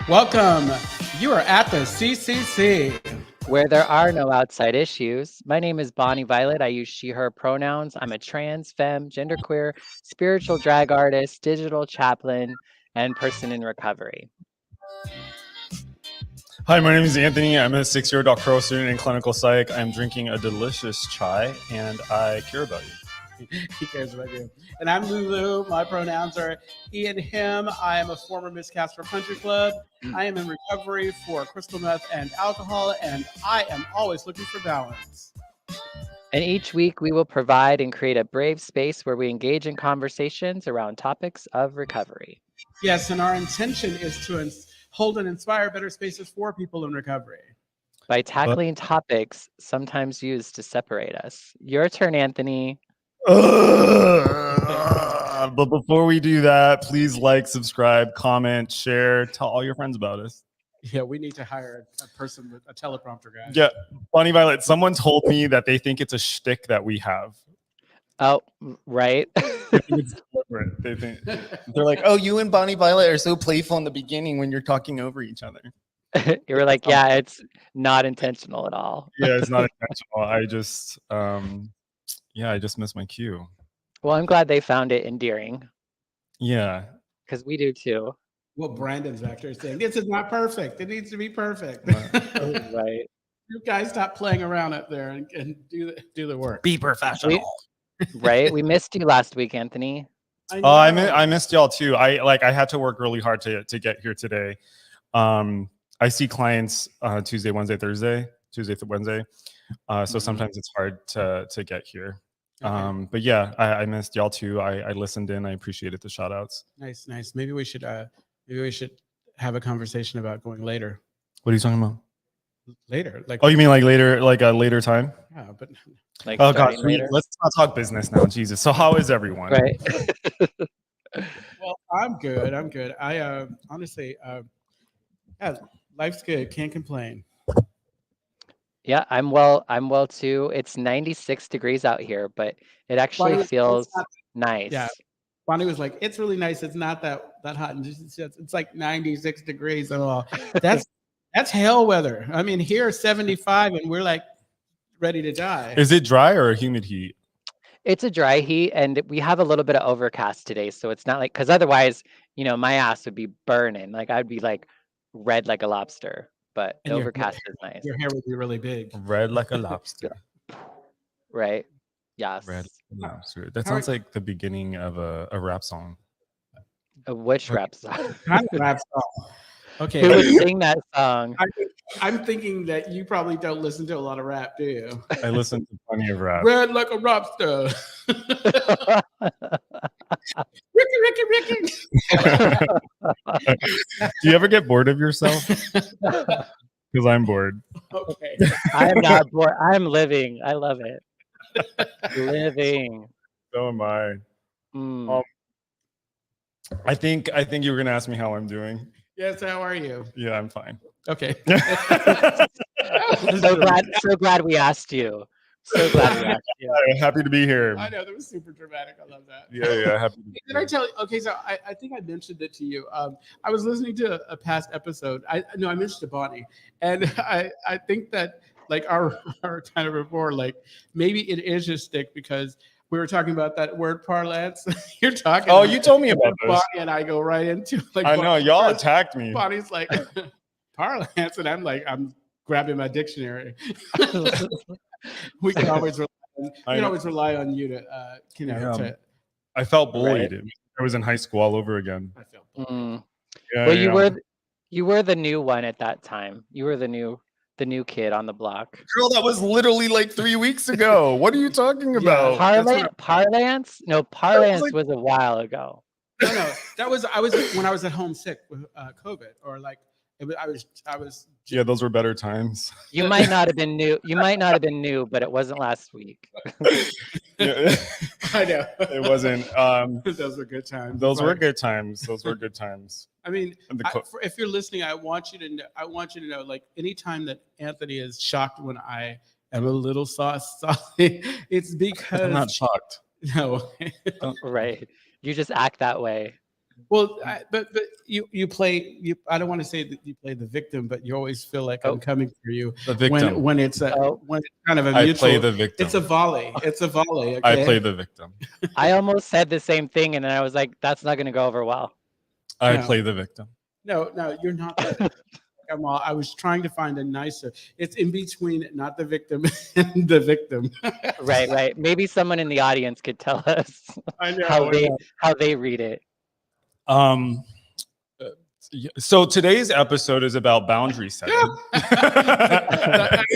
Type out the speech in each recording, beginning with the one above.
Welcome. You are at the CCC. Where there are no outside issues. My name is Bonnie Violet. I use she, her pronouns. I'm a trans, femme, genderqueer, spiritual drag artist, digital chaplain, and person in recovery. Hi, my name is Anthony. I'm a 6-year doctoral student in clinical psych. I'm drinking a delicious chai, and I care about you. He cares about you. And I'm Lulu. My pronouns are he and him. I am a former Miss Castro Country Club. I am in recovery for crystal meth and alcohol, and I am always looking for balance. And each week we will provide and create a brave space where we engage in conversations around topics of recovery. Yes, and our intention is to hold and inspire better spaces for people in recovery. By tackling topics sometimes used to separate us. Your turn, Anthony. But before we do that, please like, subscribe, comment, share, tell all your friends about us. Yeah, we need to hire a person with a teleprompter guy. Yeah, Bonnie Violet, someone told me that they think it's a shtick that we have. Oh, right. They're like, oh, you and Bonnie Violet are so playful in the beginning when you're talking over each other. You were like, yeah, it's not intentional at all. Yeah, it's not intentional. I just missed my cue. Well, I'm glad they found it endearing. Yeah. Because we do too. Well, Brandon's back there saying, this is not perfect. It needs to be perfect. Right. You guys stop playing around up there and do the work. Be professional. Right? We missed you last week, Anthony. I missed y'all too. I had to work really hard to get here today. I see clients Tuesday, Wednesday, Thursday. So sometimes it's hard to get here. Okay. But yeah, I missed y'all too. I listened in. I appreciated the shout outs. Nice. Maybe we should have a conversation about going later. What are you talking about? Later, like you mean like later, like a later time? Yeah, but like oh gosh, let's not talk business now. Jesus. So how is everyone? Right. Well, I'm good. I honestly, yeah, life's good. Can't complain. Yeah, I'm well too. It's 96 degrees out here, but it actually feels nice. Yeah. Bonnie was like, it's really nice. It's not that hot. And it's like 96 degrees and all. That's hell weather. I mean, here 75 and we're like ready to die. Is it dry or a humid heat? It's a dry heat, and we have a little bit of overcast today, so it's not like, because otherwise, my ass would be burning. Like I'd be like red like a lobster. But the overcast is nice. Your hair would be really big. Red like a lobster. Right. Yes. Red like a lobster. That sounds like the beginning of a rap song. Which rap song? Rap song. Okay. Who would sing that song? I'm thinking that you probably don't listen to a lot of rap, do you? I listen to plenty of rap. Red like a lobster. Ricky. Do you ever get bored of yourself? Because I'm bored. Okay. I am not bored. I'm living. I love it. Living. So am I. I think you were gonna ask me how I'm doing. Yes, how are you? Yeah, I'm fine. Okay. so glad we asked you. So glad we asked you. Happy to be here. I know, that was super dramatic. I love that. Yeah, happy to be Did I tell you? Okay, so I think I mentioned it to you. I was listening to a past episode. I mentioned to Bonnie, and I think that like our kind of rapport, like maybe it is a stick because we were talking about that word parlance. You're talking. Oh, you told me about this. Bonnie and I go right into like. I know y'all attacked me. Bonnie's like parlance, and I'm like, I'm grabbing my dictionary. We can always rely on you to to. I felt bullied. Right. I was in high school all over again. I felt bullied. Yeah, well, you were the new one at that time. You were the new kid on the block. Girl, that was literally like 3 weeks ago. What are you talking about? Parlance? No, parlance was a while ago. No, I was when I was at home sick with COVID, or like I was. Yeah, those were better times. You might not have been new, but it wasn't last week. Yeah. I know. It wasn't. Those were good times. Those were good times. I mean, if you're listening, I want you to know, like, anytime that Anthony is shocked when I am a little saucy, it's because I'm not shocked. No. Right. You just act that way. Well, but you play you. I don't want to say that you play the victim, but you always feel like I'm Oh, coming for you The victim. when it's oh, when it's kind of a I play mutual. the victim. It's a volley. It's a volley. I play Okay. the victim. I almost said the same thing, and then I was like, that's not going to go over well. I No, play the victim. no, you're not the. Well, I was trying to find a nicer. It's in between, not the victim and the victim. Right, right. Maybe someone in the audience could tell us I know. I know. how they read it. Um, so today's episode is about boundary setting. The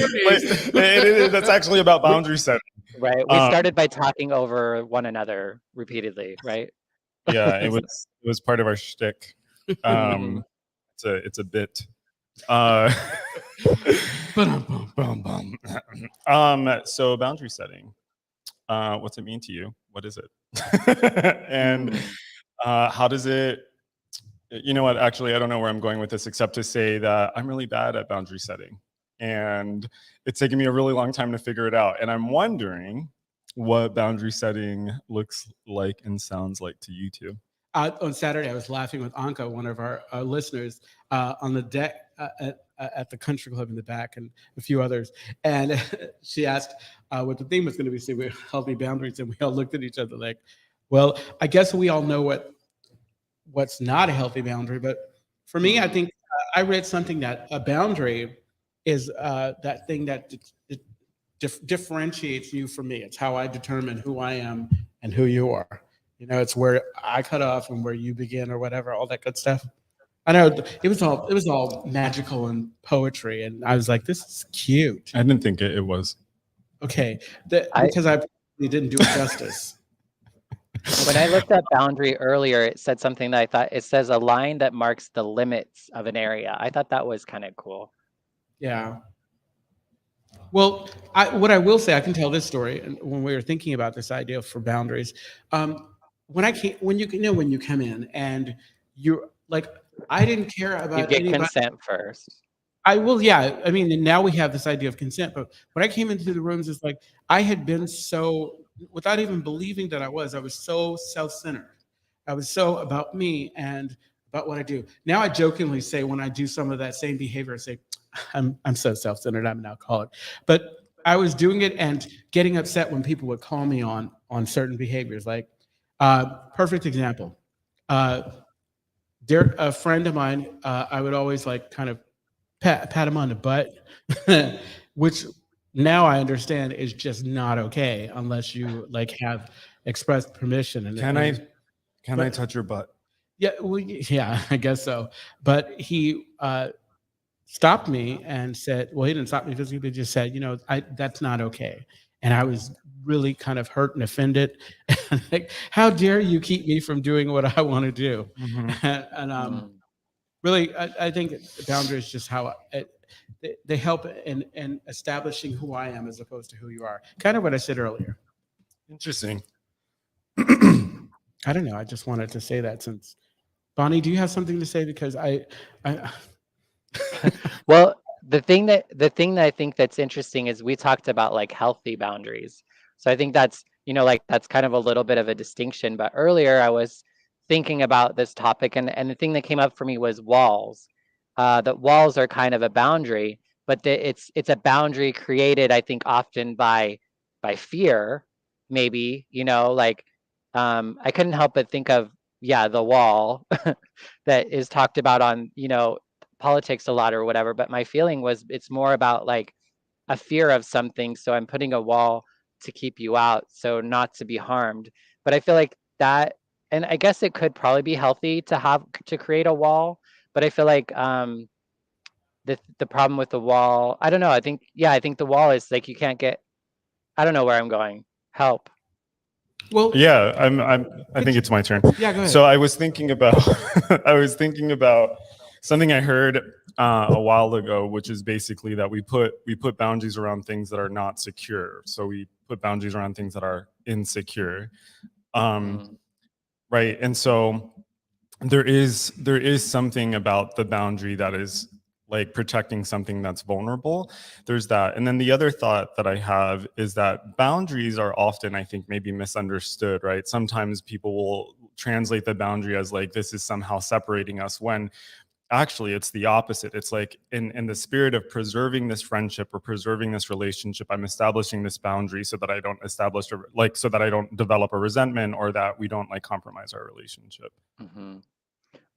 irony. That's actually about boundary setting. Right. We Um, started by talking over one another repeatedly, right? yeah, it was part of our shtick. Mhm. It's a bit. Uh, so boundary setting. What's it mean to you? What is it? And how does it? You know what? Actually, I don't know where I'm going with this, except to say that I'm really bad at boundary setting, and it's taken me a really long time to figure it out. And I'm wondering what boundary setting looks like and sounds like to you two. On Saturday, I was laughing with Anka, one of our listeners, on the deck at the country club in the back, and a few others. And she asked what the theme was going to be. So we healthy boundaries, and we all looked at each other like, "Well, I guess we all know what's not a healthy boundary." But for me, I think I read something that a boundary is that thing that differentiates you from me. It's how I determine who I am and who you are. You know, it's where I cut off and where you begin, or whatever, all that good stuff. I know it was all magical and poetry, and I was like, "This is cute." I didn't think it was. Okay, I because I probably didn't do it justice. When I looked at boundary earlier, it said something that I thought it says a line that marks the limits of an area. I thought that was kind of cool. Yeah. Well, what I will say, I can tell this story. And when we were thinking about this idea for boundaries, when you come in and you're like, I didn't care You about get anybody. consent first. I will, yeah. I mean, and now we have this idea of consent, but when I came into the rooms, it's like I had been so, without even believing that I was so self-centered. I was so about me and about what I do. Now I jokingly say when I do some of that same behavior, I say, I'm so self-centered, I'm an alcoholic. But I was doing it and getting upset when people would call me on certain behaviors. Like, perfect example. A friend of mine, I would always like kind of pat him on the butt, which now I understand is just not okay unless you like have expressed permission. Can I but- touch your butt? Yeah, well, yeah, I guess so. But he stopped me and said, well, he didn't stop me physically, but just said, that's not okay. And I was really kind of hurt and offended. Like, how dare you keep me from doing what I want to do? And really, I think boundaries just how they help in establishing who I am as opposed to who you are. Kind of what I said earlier. Interesting. I don't know. I just wanted to say that since Bonnie, do you have something to say? Because I Well, the thing that I think that's interesting is we talked about like healthy boundaries. So I think that's, like that's kind of a little bit of a distinction. But earlier I was thinking about this topic, and the thing that came up for me was walls. That walls are kind of a boundary, but it's a boundary created, I think, often by fear, maybe, like I couldn't help but think of, yeah, the wall that is talked about on, politics a lot or whatever, but my feeling was it's more about like a fear of something, so I'm putting a wall to keep you out, so not to be harmed. But I feel like that, and I guess it could probably be healthy to create a wall, but I feel like the problem with the wall, I don't know, I think the wall is like you can't get, I don't know where I'm going. Help. well, Yeah, I think it's my turn. yeah, go ahead. So I was thinking about I was thinking about something I heard a while ago, which is basically that we put boundaries around things that are not secure. So we put boundaries around things that are insecure. Right. And so there is something about the boundary that is like protecting something that's vulnerable. There's that. And then the other thought that I have is that boundaries are often, I think, maybe misunderstood, right? Sometimes people will translate the boundary as like this is somehow separating us, when actually it's the opposite. It's like in the spirit of preserving this friendship or preserving this relationship, I'm establishing this boundary so that I don't so that I don't develop a resentment, or that we don't like compromise our relationship. Mm-hmm.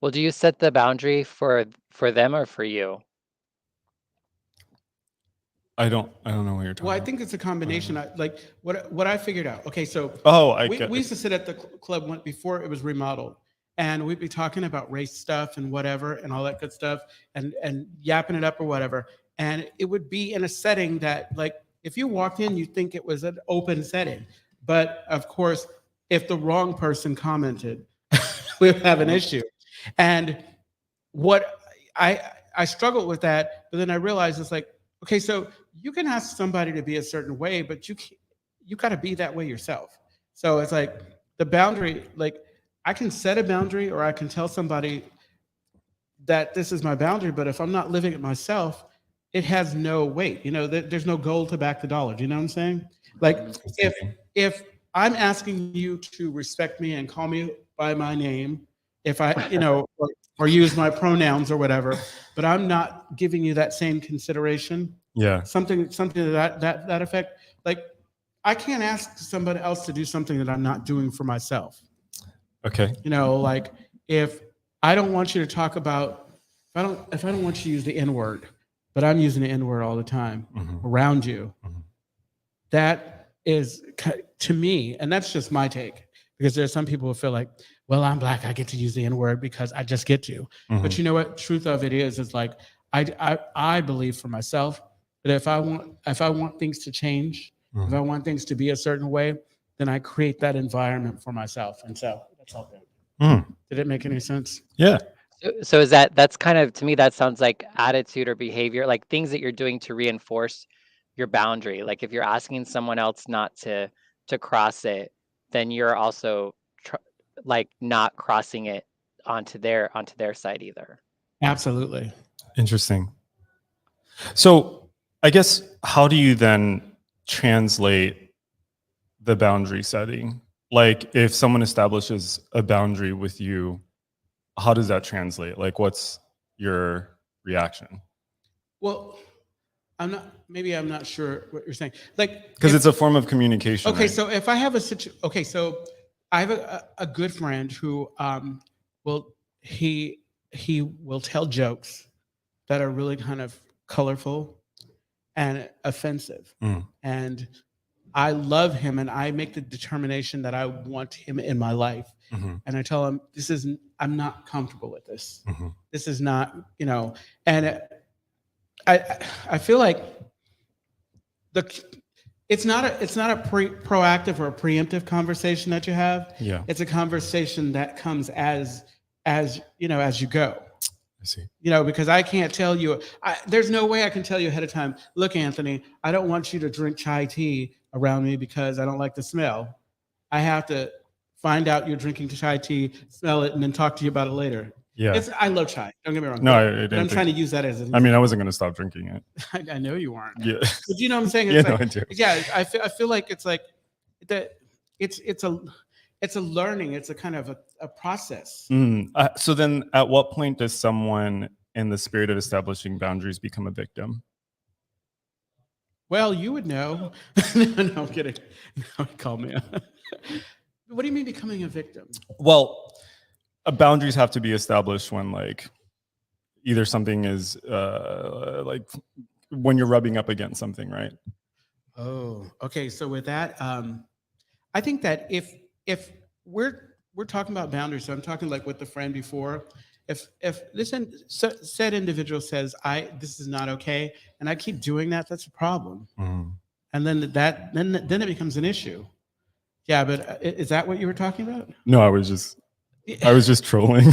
Well, do you set the boundary for them or for you? I don't know what you're talking Well, I about. think it's a combination. Like what I figured out. Okay, so we used to sit at the club before it was remodeled, and we'd be talking about race stuff and whatever and all that good stuff, and yapping it up or whatever. And it would be in a setting that, like, if you walked in, you'd think it was an open setting. But of course, if the wrong person commented, we'd have an issue. And what I struggled with that, but then I realized it's like, okay, so you can ask somebody to be a certain way, but you got to be that way yourself. So it's like the boundary, like I can set a boundary or I can tell somebody that this is my boundary, but if I'm not living it myself, it has no weight. You know, there's no gold to back the dollar. Do you know what I'm saying? Like if I'm asking you to respect me and call me by my name, if I, or use my pronouns or whatever, but I'm not giving you that same consideration. Yeah. Something to that effect. Like I can't ask somebody else to do something that I'm not doing for myself. Okay. Like if I don't want you to talk about, if I don't want you to use the N word, but I'm using the N word all the time around you, that is to me, and that's just my take, because there's some people who feel like, well, I'm Black, I get to use the N word because I just get to. But you know what? Truth of it is like I believe for myself that if I want things to change, if I want things to be a certain way, then I create that environment for myself, and so that's all good. Did it make any sense? Yeah. So is that's kind of, to me, that sounds like attitude or behavior, like things that you're doing to reinforce your boundary. Like if you're asking someone else not to cross it, then you're also like not crossing it onto their side either. Absolutely. Interesting. So I guess, how do you then translate the boundary setting? Like if someone establishes a boundary with you, how does that translate? Like what's your reaction? Well, I'm not sure what you're saying. Like, because it's a form of communication. Okay, right? so if I have so I have a good friend who will he will tell jokes that are really kind of colorful and offensive. And I love him, and I make the determination that I want him in my life. And I tell him, I'm not comfortable with this. This is not, and I feel like it's not a proactive or a preemptive conversation that you have. Yeah. It's a conversation that comes as you go. I see. Because I can't tell you, there's no way I can tell you ahead of time, look, Anthony, I don't want you to drink chai tea around me because I don't like the smell. I have to find out you're drinking chai tea, smell it, and then talk to you about it later. Yeah. I love chai. Don't get me wrong. No, but I'm trying to use that as an I mean, I wasn't going to stop drinking it. I know you aren't. Yeah. But you know what I'm saying? Yeah, no, I do. Yeah, I feel like it's like that. It's a learning. It's a kind of a process. So then, at what point does someone, in the spirit of establishing boundaries, become a victim? Well, you would know. No, I'm kidding. No, call me. What do you mean becoming a victim? Well, boundaries have to be established when, like, either something is like when you're rubbing up against something, right? Oh, okay. So with that, I think that if we're talking about boundaries, so I'm talking like with the friend before. If this said individual says this is not okay, and I keep doing that, that's a problem. And then then it becomes an issue. Yeah, but is that what you were talking about? No, I was just trolling.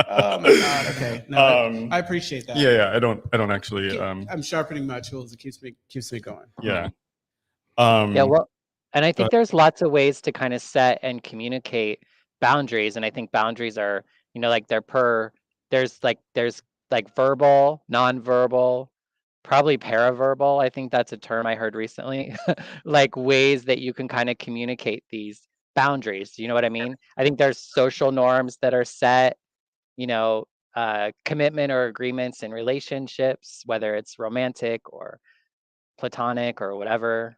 Oh my God. Okay. No, I appreciate that. Yeah. I don't actually. I'm sharpening my tools. It keeps me going. Yeah. Yeah. Well, and I think there's lots of ways to kind of set and communicate boundaries. And I think boundaries are, like there's verbal, nonverbal, probably paraverbal. I think that's a term I heard recently. Like ways that you can kind of communicate these boundaries. You know what I mean? I think there's social norms that are set, you know, commitment or agreements in relationships, whether it's romantic or platonic or whatever.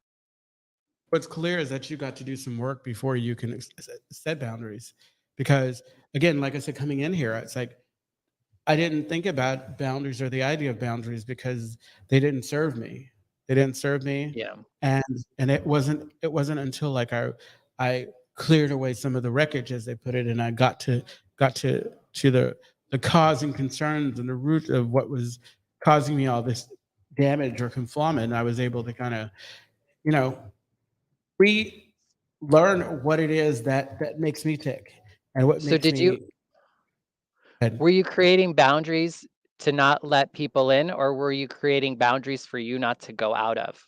What's clear is that you got to do some work before you can set boundaries. Because again, like I said, coming in here, it's like I didn't think about boundaries or the idea of boundaries because they didn't serve me. They didn't serve me, Yeah. and it wasn't until like I cleared away some of the wreckage, as they put it, and I got to the cause and concerns and the root of what was causing me all this damage or conflict, and I was able to kind of, you know, relearn what it is that makes me tick and what So makes did you me. And were you creating boundaries to not let people in, or were you creating boundaries for you not to go out of?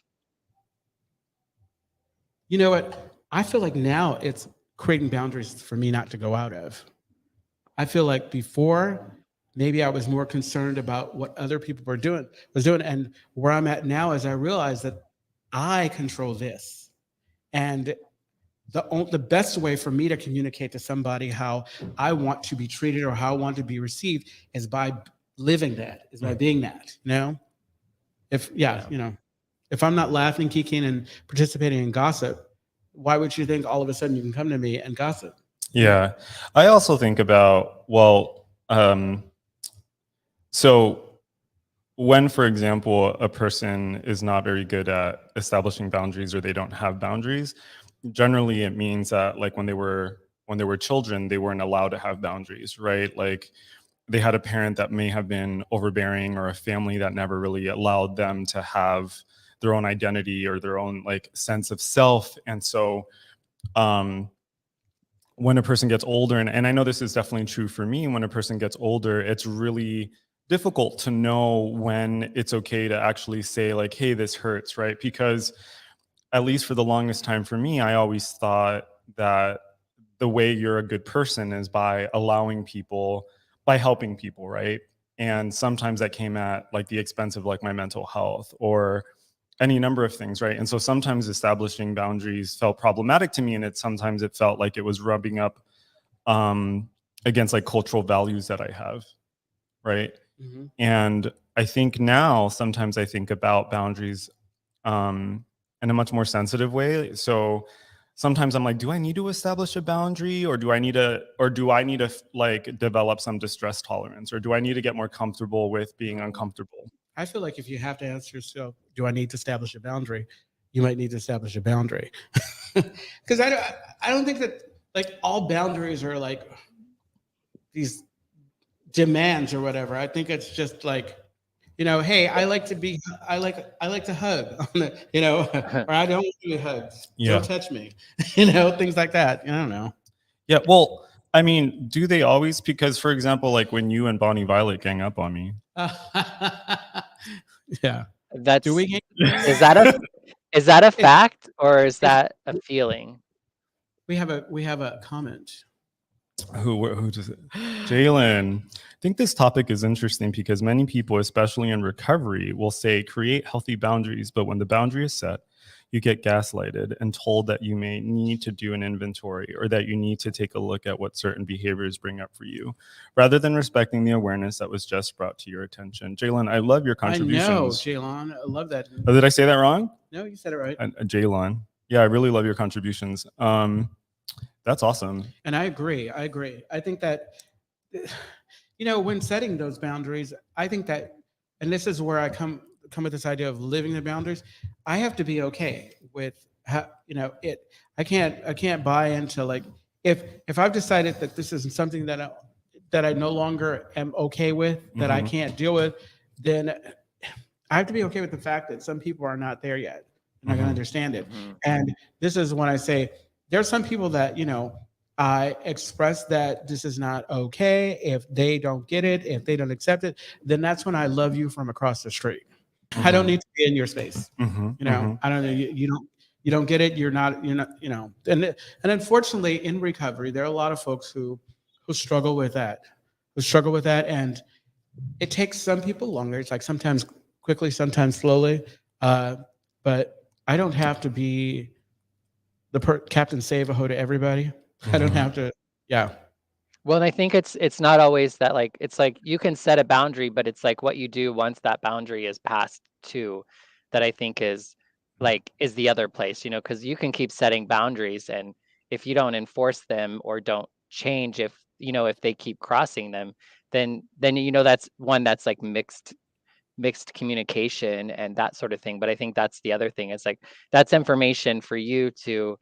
you know what? I feel like now it's creating boundaries for me not to go out of. I feel like before, maybe I was more concerned about what other people was doing, and where I'm at now is I realize that I control this, and the best way for me to communicate to somebody how I want to be treated or how I want to be received is by living that, is by being that. You know, if yeah, Yeah. you know, if I'm not laughing, kicking, and participating in gossip, why would you think all of a sudden you can come to me and gossip? Yeah. I also think about, well, so when, for example, a person is not very good at establishing boundaries or they don't have boundaries, generally it means that like when they were children, they weren't allowed to have boundaries, right? Like they had a parent that may have been overbearing or a family that never really allowed them to have their own identity or their own like sense of self. And so um when a person gets older, and I know this is definitely true for me, when a person gets older, it's really difficult to know when it's okay to actually say like, hey, this hurts, right? Because at least for the longest time for me, I always thought that the way you're a good person is by allowing people, by helping people, right? And sometimes that came at like the expense of like my mental health or any number of things, right? And so sometimes establishing boundaries felt problematic to me, and sometimes it felt like it was rubbing up um, against like cultural values that I have, right? Mhm. And I think now sometimes I think about boundaries in a much more sensitive way. So sometimes I'm like, do I need to establish a boundary, or do I need to like develop some distress tolerance, or do I need to get more comfortable with being uncomfortable? I feel like if you have to ask yourself, do I need to establish a boundary? You might need to establish a boundary. Because I don't think that like all boundaries are like these demands or whatever. I think it's just like, hey, I like to hug, or I don't want to be hugged. Don't Yeah. touch me, things like that. I don't know. Yeah. Well, I mean, do they always? Because, for example, like when you and Bonnie Violet gang up on me. Yeah. Do That's we? is that a is that a It's, fact or is it's that a feeling? we have a comment. Who does it? Jalen. I think this topic is interesting because many people, especially in recovery, will say create healthy boundaries, but when the boundary is set, you get gaslighted and told that you may need to do an inventory or that you need to take a look at what certain behaviors bring up for you, rather than respecting the awareness that was just brought to your attention. Jalen, I love your I know, contributions. Jaylon. I love that. Oh, did I say that wrong? No, you said it right. Jalen. Yeah, I really love your contributions. That's awesome. And I agree. I agree. I think that, when setting those boundaries, I think that, and this is where I come with this idea of living the boundaries. I have to be okay with how, it. I can't buy into like if I've decided that this is something that I no longer am okay with, that I Mhm. can't deal with, then I have to be okay with the fact that some people are not there yet. They're not going to Mhm. understand it. Mhm. And this is when I say there's some people that, I express that this is not okay. If they don't get it, if they don't accept it, then that's when I love you from across the street. I don't Mhm. need to be in your space. Mhm. Mhm. I don't know. You don't get it. You're not, and unfortunately in recovery, there are a lot of folks who struggle with that, and it takes some people longer. It's like sometimes quickly, sometimes slowly. Uh, but I don't have to be. Captain Save-A-Ho to everybody. I don't have to. Yeah. Well, and I think it's not always that, like, it's like you can set a boundary, but it's like what you do once that boundary is passed too, that I think is the other place, because you can keep setting boundaries, and if you don't enforce them or don't change, if they keep crossing them, then that's one that's like mixed communication and that sort of thing. But I think that's the other thing. It's like that's information for you to,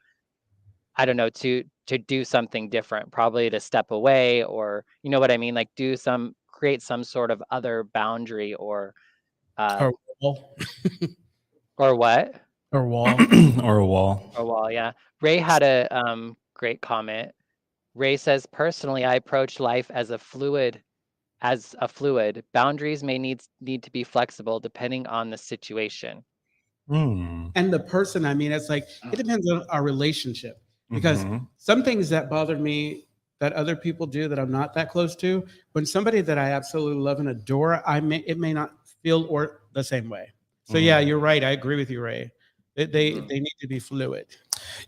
I don't know, to do something different, probably to step away, or you know what I mean, like create some sort of other boundary, uh Or wall. or what? Or wall. Or a wall. Or wall, yeah. Ray had a great comment. Ray says, personally, I approach life as a fluid. Boundaries may need to be flexible depending on the situation. And the person, I mean, it's like, it depends on our relationship, because some things that bother me that other people do that I'm not that close to, when somebody that I absolutely love and adore, it may not feel or the same way. So yeah, you're right. I agree with you, Ray. They need to be fluid.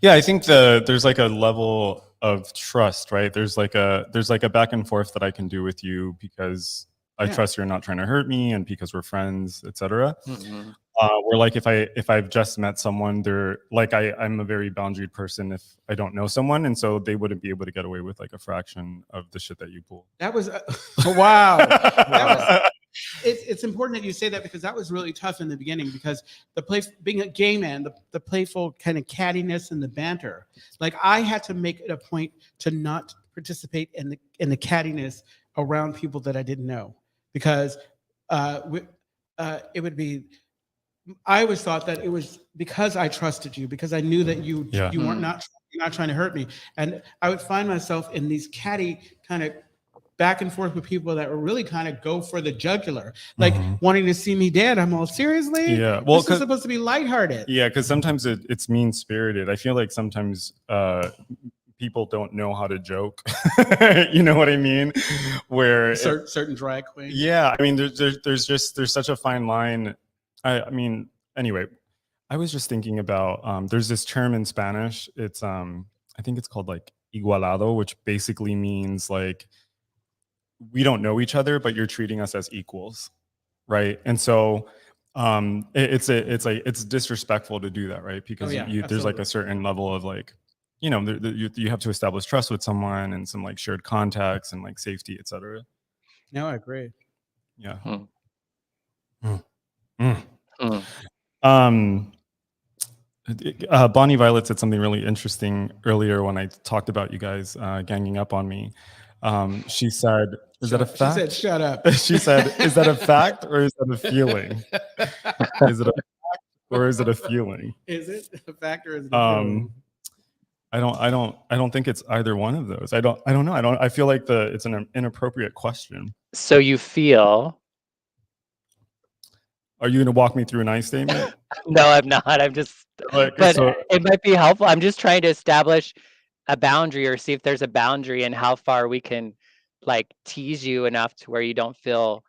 Yeah, I think there's like a level of trust, right? There's like a back and forth that I can do with you because I trust you're not trying to hurt me, and because we're friends, etc. Where like if I've just met someone, they're like I'm a very boundaried person if I don't know someone, and so they wouldn't be able to get away with like a fraction of the shit that you pull. That was wow. That was, it's important that you say that, because that was really tough in the beginning, because being a gay man, the playful kind of cattiness and the banter, like I had to make it a point to not participate in the cattiness around people that I didn't know, because it would be. I always thought that it was because I trusted you, because I knew that you weren't you're not trying to hurt me, and I would find myself in these catty kind of back and forth with people that were really kind of go for the jugular, like wanting to see me dead. I'm all, seriously? Yeah, well, this is supposed to be lighthearted. Yeah, because sometimes it's mean spirited. I feel like sometimes people don't know how to joke. You know what I mean? Where certain drag queens. Yeah, I mean, there's such a fine line. I mean, anyway, I was just thinking about there's this term in Spanish. It's I think it's called like igualado, which basically means like we don't know each other, but you're treating us as equals, right? And so it's disrespectful to do that, right? Because there's like a certain level of like, you have to establish trust with someone and some like shared contacts and like safety, etc. No, I agree. Yeah. Bonnie Violet said something really interesting earlier when I talked about you guys ganging up on me. She said, "Is that a fact?" She said, "Shut up." She said, "Is that a fact or is that a feeling? Is it a fact or is it a feeling? Is it a fact or is it a feeling?" I don't think it's either one of those. I don't know. I feel like it's an inappropriate question. So you feel? Are you going to walk me through an I statement? No, I'm not. I'm just, it might be helpful. I'm just trying to establish a boundary, or see if there's a boundary, and how far we can like tease you enough to where you don't feel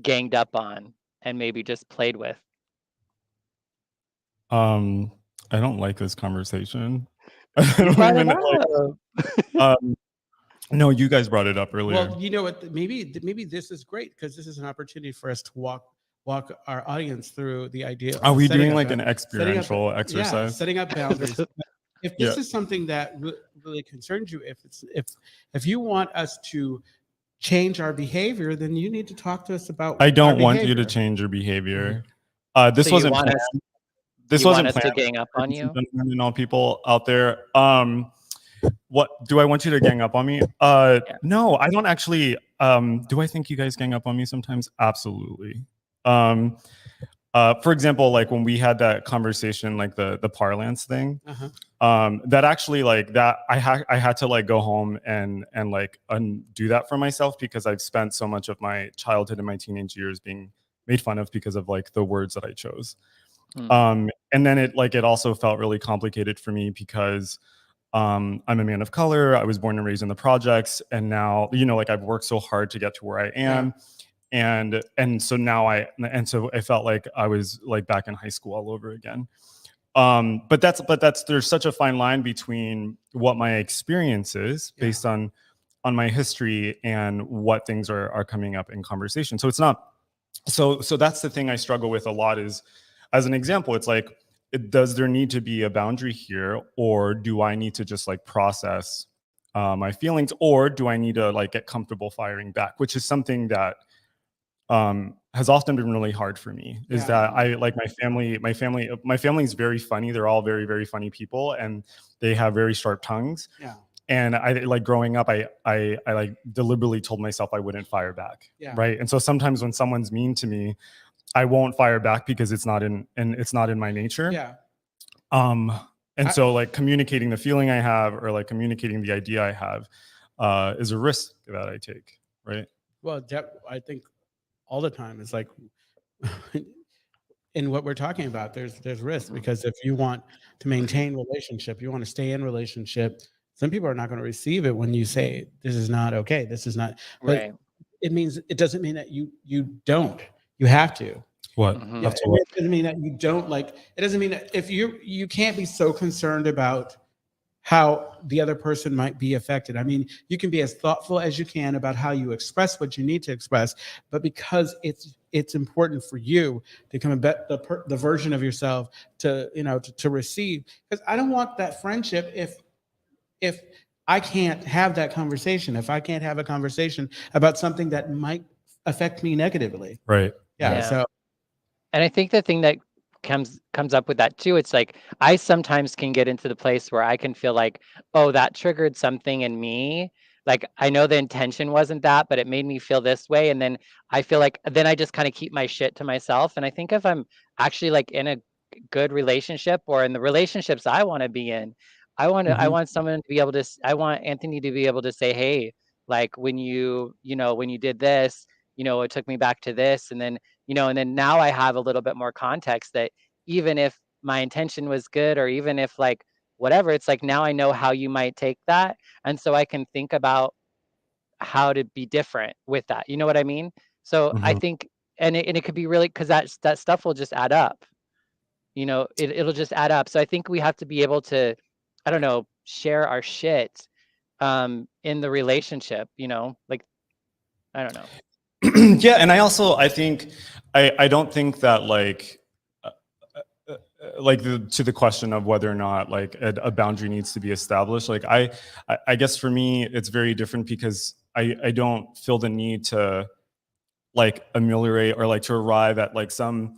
ganged up on and maybe just played with. I don't like this conversation. No, you guys brought it up earlier. Well, you know what? Maybe this is great, because this is an opportunity for us to walk our audience through the idea. Are we doing like an experiential exercise? Yeah, setting up boundaries. If this is something that really concerns you, if you want us to change our behavior, then you need to talk to us about. I don't want you to change your behavior. This so wasn't planned. This wasn't planned. To gang up on you, and all people out there. What do I want you to gang up on me? No, I don't actually. Do I think you guys gang up on me sometimes? Absolutely. For example, like when we had that conversation, like the parlance thing, that actually like that I had to like go home and like undo that for myself, because I've spent so much of my childhood and my teenage years being made fun of because of like the words that I chose. And then it also felt really complicated for me because I'm a man of color. I was born and raised in the projects, and now like I've worked so hard to get to where I am. And so now I felt like I was like back in high school all over again. But there's such a fine line between what my experience is based on my history and what things are coming up in conversation. So it's not, so that's the thing I struggle with a lot is, as an example, it's like, does there need to be a boundary here, or do I need to just like process my feelings, or do I need to like get comfortable firing back, which is something that has often been really hard for me. Is that I like my family is very funny. They're all very, very funny people, and they have very sharp tongues. Yeah. And I like growing up, I like deliberately told myself I wouldn't fire back. Yeah. Right. And so sometimes when someone's mean to me, I won't fire back because it's not in my nature. Yeah. And so like communicating the feeling I have, or like communicating the idea I have, is a risk that I take. Right. Well, I think all the time it's like, in what we're talking about, there's risk, because if you want to maintain relationship, you want to stay in relationship, some people are not going to receive it when you say this is not okay, this is not, but Right. it doesn't mean that you don't, you have to. What? Mhm. Yeah, Have to what? it doesn't mean that you don't, like, it doesn't mean that if you can't be so concerned about how the other person might be affected. I mean, you can be as thoughtful as you can about how you express what you need to express, but because it's important for you to become the version of yourself to receive. Because I don't want that friendship if I can't have that conversation, if I can't have a conversation about something that might affect me negatively. Right. Yeah. Yeah. So And I think the thing that comes up with that too, it's like I sometimes can get into the place where I can feel like, oh, that triggered something in me. Like I know the intention wasn't that, but it made me feel this way. And then I feel like then I just kind of keep my shit to myself. And I think if I'm actually like in a good relationship, or in the relationships I want to be in, I mhm. want someone to be able to I want Anthony to be able to say, hey, like when when you did this, it took me back to this. And then now I have a little bit more context that even if my intention was good, or even if like whatever, it's like now I know how you might take that. And so I can think about how to be different with that. You know what I mean? So I Mhm. think, and it could be really, because that stuff will just add up. It'll just add up. So I think we have to be able to, I don't know, share our shit in the relationship, like, I don't know. Yeah, and I think I don't think that to the question of whether or not like a boundary needs to be established, like I guess for me it's very different, because I don't feel the need to like ameliorate, or like to arrive at like some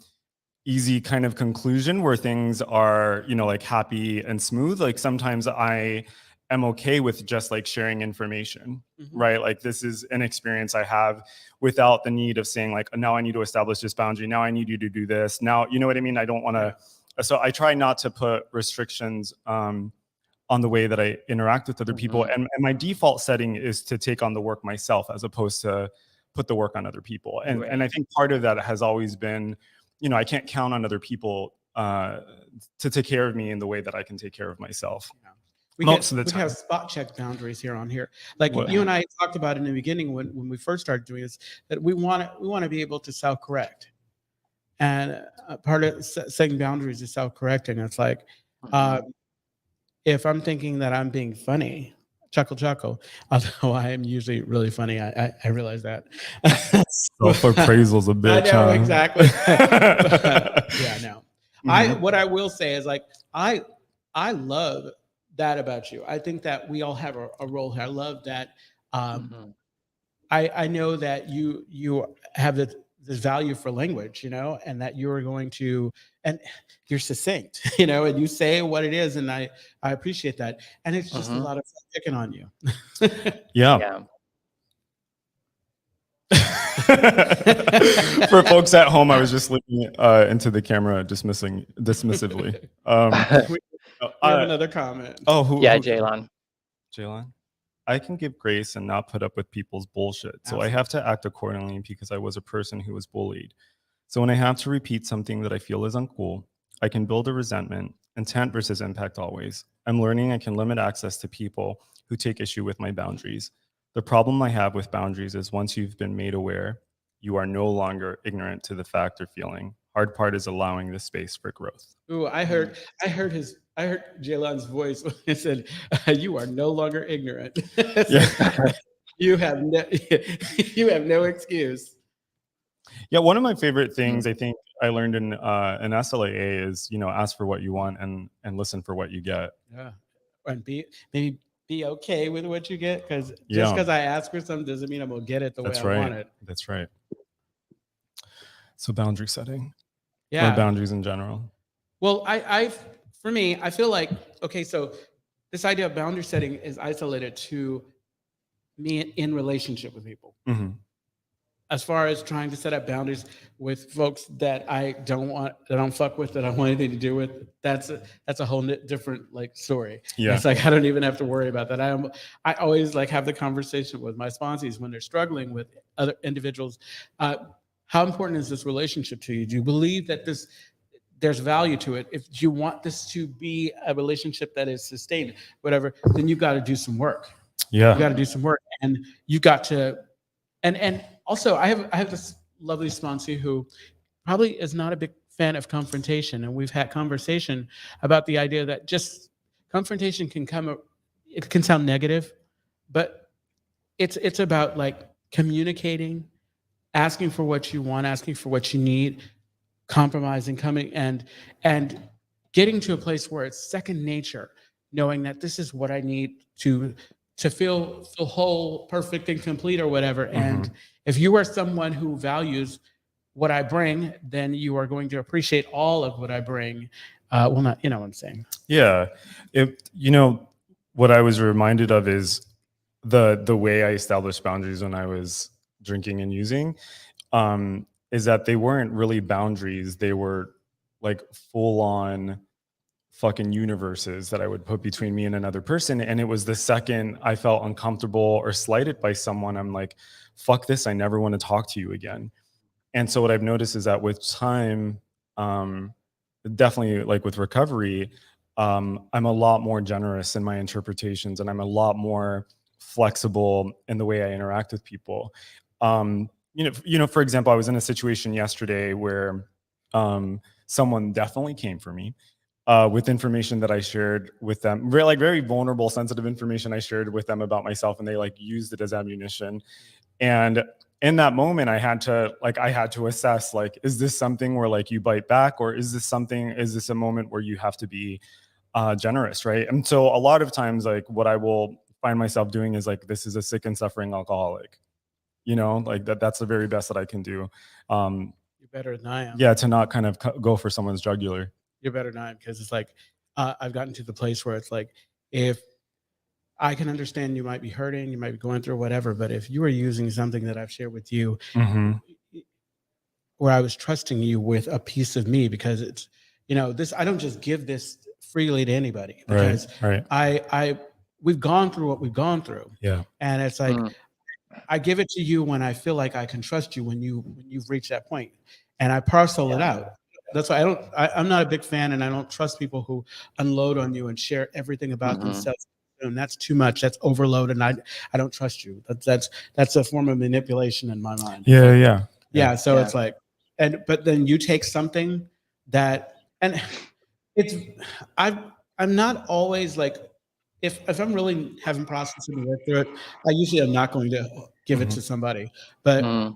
easy kind of conclusion where things are, like happy and smooth. Like sometimes I am okay with just like sharing information, Mhm. right? Like this is an experience I have, without the need of saying like, now I need to establish this boundary, now I need you to do this, now, you know what I mean? I don't want to. So I try not to put restrictions on the way that I interact with other people. Mhm. And my default setting is to take on the work myself, as opposed to put the work on other people. And Right. I think part of that has always been, I can't count on other people to take care of me in the way that I can take care of myself. Yeah. Most of the We time. have spot check boundaries here on here. Like What? you and I talked about in the beginning when we first started doing this, that we want to be able to self correct, and part of setting boundaries is self correcting. It's like, uh, Mhm. if I'm thinking that I'm being funny, chuckle, although I am usually really funny, I realize that. Self-appraisal's a I bitch, know huh? exactly. But, yeah, no. Mhm. What I will say is like I love that about you. I think that we all have a role here. I love that. Um, Mhm. I know that you have this value for language, and that you're going to, and you're succinct, and you say what it is, and I appreciate that. And it's just a Mhm. lot of fun picking on you. Yeah. Yeah. For folks at home, I was just looking into the camera dismissively. we, Uh, we have I- another comment. oh, who? Yeah, Who? Jaylon. Jalen? I can give grace and not put up with people's bullshit. So I Absolutely. have to act accordingly, because I was a person who was bullied. So when I have to repeat something that I feel is uncool, I can build a resentment, intent versus impact always. I'm learning I can limit access to people who take issue with my boundaries. The problem I have with boundaries is once you've been made aware, you are no longer ignorant to the fact or feeling. Hard part is allowing the space for growth. Ooh, I heard Jalen's voice when he said, "You are no longer ignorant." It's Yeah. like, you have no, you have no excuse. Yeah, one of my favorite things I think I learned in SLAA is, ask for what you want and listen for what you get. Yeah, and maybe be okay with what you get, because just Yeah, because I ask for something doesn't mean I'm gonna get it the way that's I want right. it. That's right. So boundary setting or Yeah. boundaries in general. Well, for me, I feel like, okay, so this idea of boundary setting is isolated to me in relationship with people. hmm As far as trying to set up boundaries with folks that I don't fuck with, that I don't want anything to do with, that's a whole different like story. Yeah. It's like I don't even have to worry about that. I always like have the conversation with my sponsees when they're struggling with other individuals. How important is this relationship to you? Do you believe that there's value to it? If you want this to be a relationship that is sustained, whatever, then you've got to do some work. Yeah. You got to do some work, and you got to, and also I have this lovely sponsor who probably is not a big fan of confrontation, and we've had conversation about the idea that just confrontation it can sound negative, but it's about like communicating, asking for what you want, asking for what you need, compromising, coming and getting to a place where it's second nature, knowing that this is what I need to feel whole, perfect, and complete, or whatever. And if you are someone who values what I bring, then you are going to appreciate all of what I bring. Well, not, you know what I'm saying? Yeah. What I was reminded of is the way I established boundaries when I was drinking and using, is that they weren't really boundaries. They were like full on fucking universes that I would put between me and another person. And it was the second I felt uncomfortable or slighted by someone, I'm like, fuck this. I never want to talk to you again. And so what I've noticed is that with time, definitely like with recovery, I'm a lot more generous in my interpretations, and I'm a lot more flexible in the way I interact with people. For example, I was in a situation yesterday where someone definitely came for me with information that I shared with them, very vulnerable, sensitive information I shared with them about myself, and they like used it as ammunition. And in that moment, I had to assess, like, is this something where like you bite back, or is this a moment where you have to be generous, right? And so a lot of times, like, what I will find myself doing is like, this is a sick and suffering alcoholic, like that's the very best that I can do. You're better than I am. Yeah, to not kind of go for someone's jugular. You're better than I am, because it's like I've gotten to the place where it's like, if I can understand you might be hurting, you might be going through whatever, but if you are using something that I've shared with you, where I was trusting you with a piece of me, because it's, this, I don't just give this freely to anybody, because right. we've gone through what we've gone through. Yeah. And it's like, I give it to you when I feel like I can trust you, when you've reached that point, and I parcel it out. That's why I'm not a big fan, and I don't trust people who unload on you and share everything about themselves. And that's too much. That's overload, and I don't trust you. That's a form of manipulation in my mind. Yeah. So it's like, but then you take something that, and I'm not always like, if I'm really having processed and work through it, I usually am not going to give it to somebody. But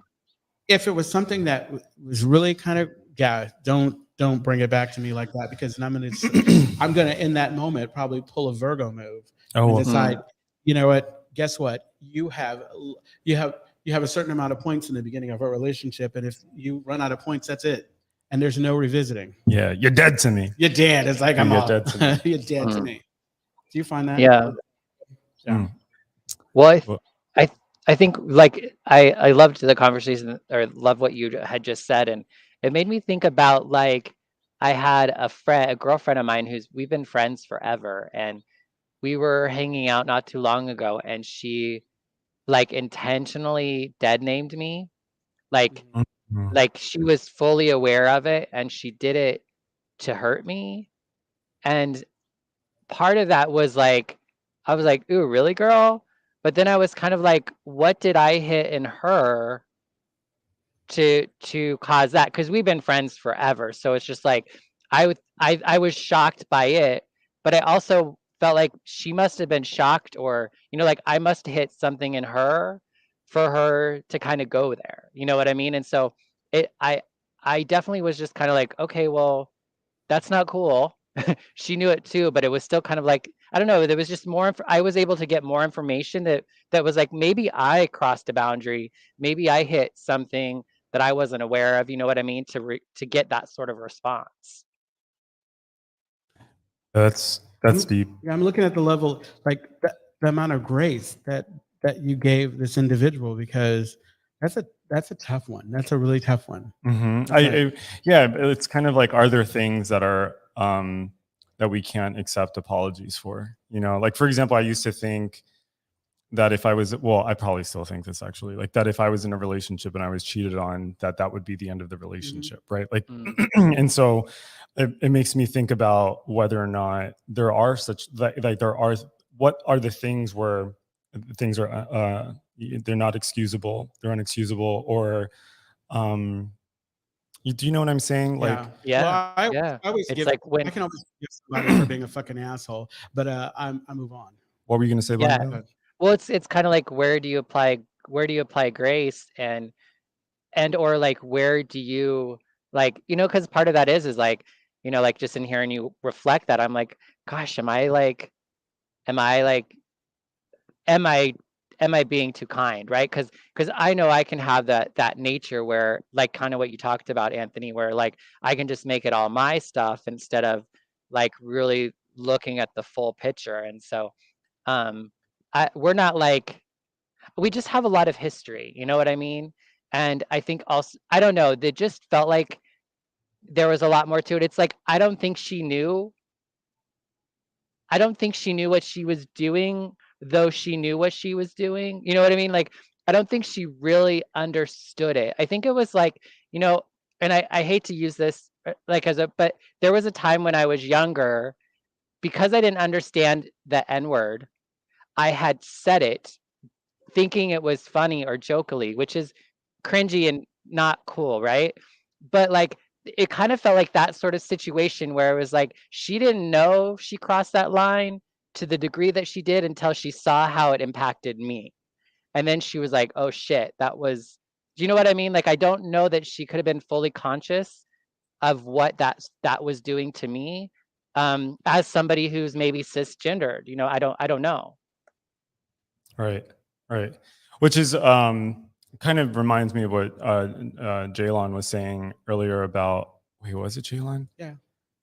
if it was something that was really kind of, don't bring it back to me like that, because I'm gonna in that moment probably pull a Virgo move and decide, you know what? Guess what? You have a certain amount of points in the beginning of a relationship, and if you run out of points, that's it, and there's no revisiting. Yeah, you're dead to me. You're dead. It's like, I'm off. Dead to me. You're dead to me. Do you find that? Yeah. Well, I think like I loved the conversation, or love what you had just said, and it made me think about, like, I had a girlfriend of mine we've been friends forever, and we were hanging out not too long ago, and she like intentionally dead named me, like she was fully aware of it, and she did it to hurt me. And part of that was like, I was like, ooh, really, girl? But then I was kind of like, what did I hit in her to cause that, because we've been friends forever. So it's just like I was shocked by it, but I also felt like she must have been shocked, or like I must have hit something in her for her to kind of go there. You know what I mean? And so it I definitely was just kind of like, okay, well, that's not cool. She knew it too, but it was still kind of like, I don't know, there was just more I was able to get more information that was like, maybe I crossed a boundary, maybe I hit something that I wasn't aware of, you know what I mean, to get that sort of response. That's deep. Yeah, I'm looking at the level, like the amount of grace that you gave this individual, because that's a tough one. That's a really tough one. Yeah, it's kind of like, are there things that are that we can't accept apologies for? Like, for example, I used to think that if I was, well, I probably still think this actually, like that if I was in a relationship and I was cheated on, that would be the end of the relationship, right? Like, and so it makes me think about whether or not there are such, like there are, what are the things where things are, they're not excusable, they're unexcusable, or, do you know what I'm saying? Like, Yeah. Well, Yeah, yeah. I always It's give like I when, can always give somebody for being a fucking asshole, but I move on. what were you going to say, yeah. Bonnie? But Well, it's kind of like, where do you apply grace, and or like, where do you, like, because part of that is like, like, just in hearing you reflect that, I'm like, gosh, am I like am I am I being too kind, right? Because I know I can have that nature where, like, kind of what you talked about, Anthony, where like I can just make it all my stuff instead of like really looking at the full picture. And so we're not like, we just have a lot of history, you know what I mean? And I think also, I don't know, they just felt like there was a lot more to it. It's like, I don't think she knew what she was doing, though she knew what she was doing. You know what I mean? Like, I don't think she really understood it. I think it was like, you know, and I hate to use this like but there was a time when I was younger, because I didn't understand the N word, I had said it thinking it was funny or jokily, which is cringy and not cool, right? But like, it kind of felt like that sort of situation where it was like she didn't know she crossed that line to the degree that she did until she saw how it impacted me. And then she was like, "Oh shit, that was," do you know what I mean? Like, I don't know that she could have been fully conscious of what that was doing to me, as somebody who's maybe cisgendered. I don't know. Right, right. Which is kind of reminds me of what Jaylon was saying earlier about, wait, was it Jaylon? yeah,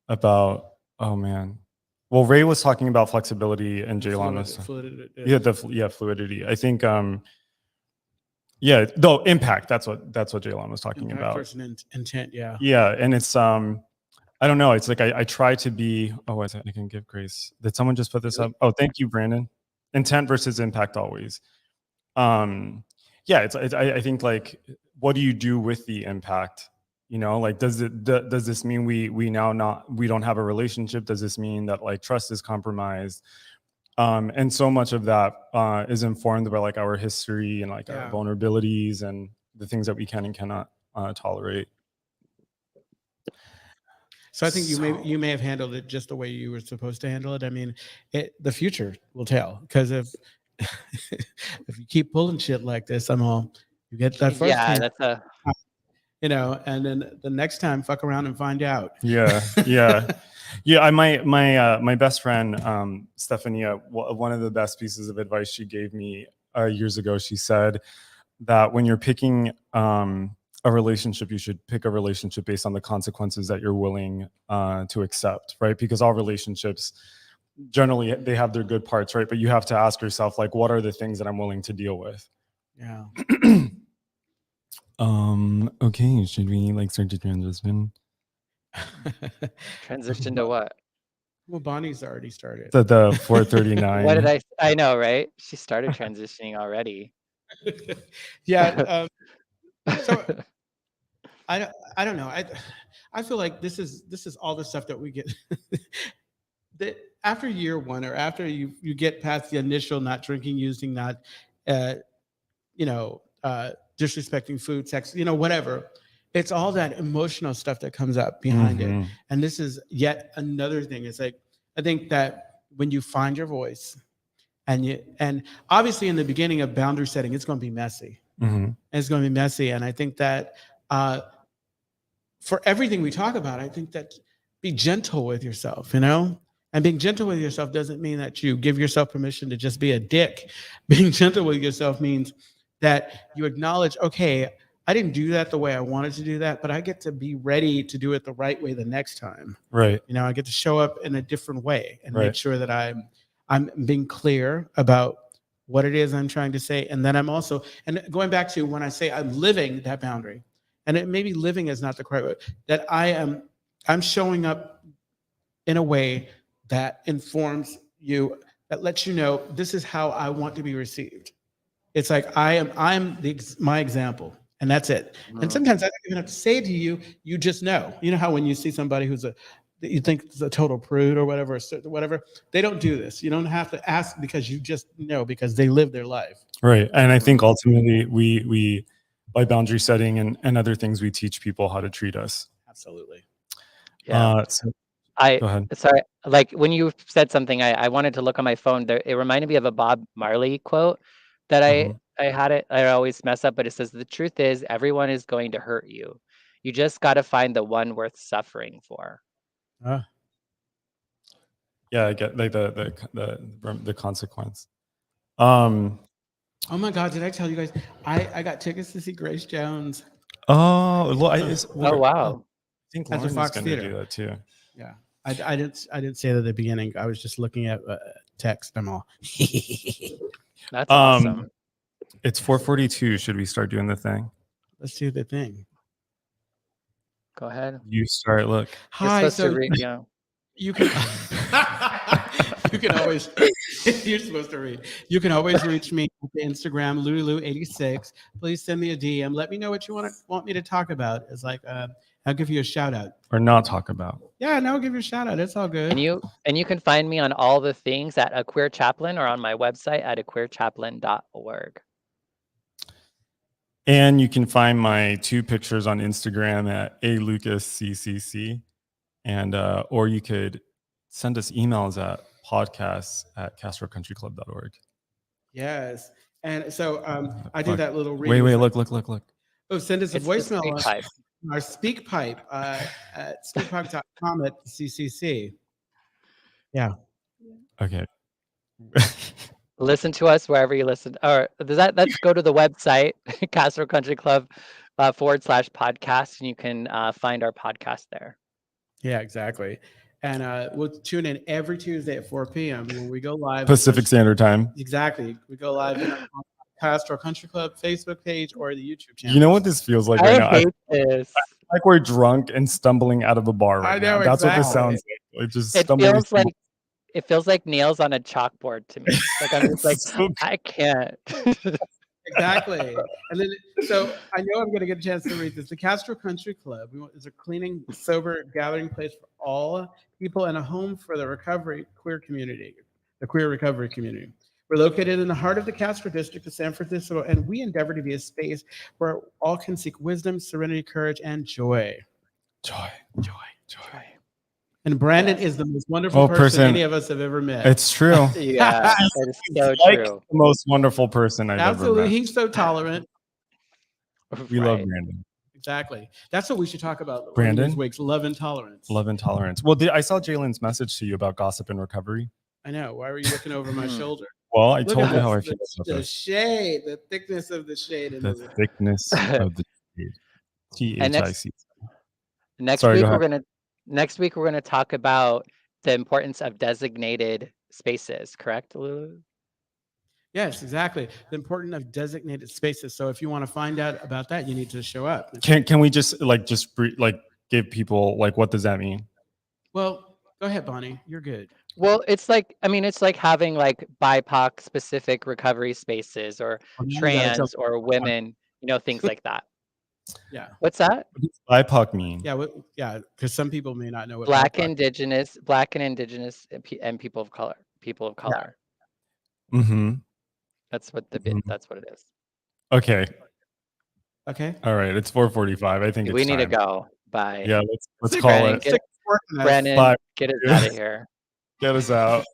About, oh man. Well, Ray was talking about flexibility and Jaylon was, fluidity. I think though impact, that's what Jaylon was talking impact about. versus intent. Yeah. Yeah, and it's I don't know, it's like I try to be, oh, I can give grace. Did someone just put this up? Oh, thank you, Brandon. Intent versus impact always. Yeah, I think, like, what do you do with the impact? Like, does this mean we don't have a relationship? Does this mean that, like, trust is compromised? And so much of that is informed by, like, our history and, like, our vulnerabilities and the things that we can and cannot tolerate. So I think you may have handled it just the way you were supposed to handle it. I mean, the future will tell, because if if you keep pulling shit like this, you get that first Yeah, time, that's a and then the next time, fuck around and find out. Yeah. My best friend, Stefania, one of the best pieces of advice she gave me years ago, she said that when you're picking a relationship, you should pick a relationship based on the consequences that you're willing to accept, right? Because all relationships, generally, they have their good parts, right? But you have to ask yourself, like, what are the things that I'm willing to deal with? Yeah. Okay, should we, like, start to transition? transition to what? Well, Bonnie's already started. The What 439. did I know, right? She started transitioning already. Yeah. So I don't know. I feel like this is all the stuff that we get. That after year one, or after you get past the initial not drinking, using, not, uh, disrespecting food, sex, whatever. It's all that emotional stuff that comes up behind it. Mhm. And this is yet another thing. It's like, I think that when you find your voice and obviously in the beginning of boundary setting, it's going to be messy. Mhm. It's going to be messy. And I think that for everything we talk about, I think that be gentle with yourself, And being gentle with yourself doesn't mean that you give yourself permission to just be a dick. Being gentle with yourself means that you acknowledge, okay, I didn't do that the way I wanted to do that, but I get to be ready to do it the right way the next time. Right. I get to show up in a different way and make Right. sure that I'm being clear about what it is I'm trying to say. And then I'm also, and going back to when I say I'm living that boundary, and it maybe living is not the correct word, that I'm showing up in a way that informs you, that lets you know this is how I want to be received. It's like I'm my example, and that's it. And sometimes I don't even have to say it to you. You just know. You know how when you see somebody that you think is a total prude or whatever, they don't do this. You don't have to ask because you just know because they live their life. Right. And I think ultimately we by boundary setting and other things, we teach people how to treat us. Absolutely. Yeah. So, I go ahead. sorry, like when you said something, I wanted to look on my phone. There, it reminded me of a Bob Marley quote that Mhm. I had it. I always mess up, but it says the truth is everyone is going to hurt you. You just got to find the one worth suffering for. Yeah, I get like the consequence. Oh my God! Did I tell you guys? I got tickets to see Grace Jones Oh, well, Oh wow. I think at the Lauren is Fox going to Theater. do that too. Yeah, I didn't say that at the beginning. I was just looking at text. I'm all. That's awesome. It's 4:42. Should we start doing the thing? Let's do the thing. Go ahead. You start. Look. You're Hi. supposed to So read. Yeah. you can you can always you're supposed to read. You can always reach me on Instagram Lulu86. Please send me a DM. Let me know what you want me to talk about. It's like I'll give you a shout out. Or not talk about. Yeah, no, I'll give you a shout out. It's all good. And you can find me on all the things at A Queer Chaplain or on my website at aqueerchaplain.org. And you can find my 2 pictures on Instagram at alucasccc. And or you could send us emails at podcasts@castrocountryclub.org. Yes. And so I do that little read. Wait, look. Oh, send us a It's the voicemail speak on pipe. our speak pipe at speakpipe.com at CCC. Yeah. Okay. Listen to us wherever you listen. Or let's go to the website, Castro Country Club /podcast, and you can find our podcast there. Yeah, exactly. And we'll tune in every Tuesday at 4 p.m. when we go live. Pacific Standard Time. Exactly. We go live in our Castro Country Club Facebook page or the YouTube channel. You know what this feels like right now? I hate this. Like we're drunk and stumbling out of a bar right now. That's what this sounds like. Like just stumbling. It feels like nails on a chalkboard to me. Like I'm just like, I can't. Exactly. And then, so I know I'm going to get a chance to read this. The Castro Country Club is a cleaning, sober gathering place for all people and a home for the queer community, the queer recovery community. We're located in the heart of the Castro district of San Francisco, and we endeavor to be a space where all can seek wisdom, serenity, courage, and joy. Joy. And Brandon is the most wonderful person any of us have ever met. It's true. Yeah, it is so true. The most wonderful person I've ever met. He's so tolerant. We love Brandon. Exactly. That's what we should talk about. Brandon? These weeks, love and tolerance. Love and tolerance. Well, I saw Jalen's message to you about gossip and recovery. I know. Why were you looking over my shoulder? Well, I told you how I feel about the shade, the thickness of the shade. The thickness of the shade. THIC. Next week we're gonna talk about the importance of designated spaces. Correct, Lulu? Yes, exactly. The importance of designated spaces. So if you want to find out about that, you need to show up. Can we just give people what does that mean? Well, go ahead, Bonnie. You're good. Well, it's like having BIPOC specific recovery spaces or trans or women, things like that. Yeah. What's that? What does BIPOC mean? Yeah, because some people may not know what Black and Indigenous, and people of color. Yeah. Mm-hmm. That's what it is. Okay. Okay. All right, it's 4:45. I think We it's need to time. go. Bye. Yeah, let's Sick- call Brandon, it. get sick of working us. Brandon, Bye. get us Yeah. out of here. Get us out.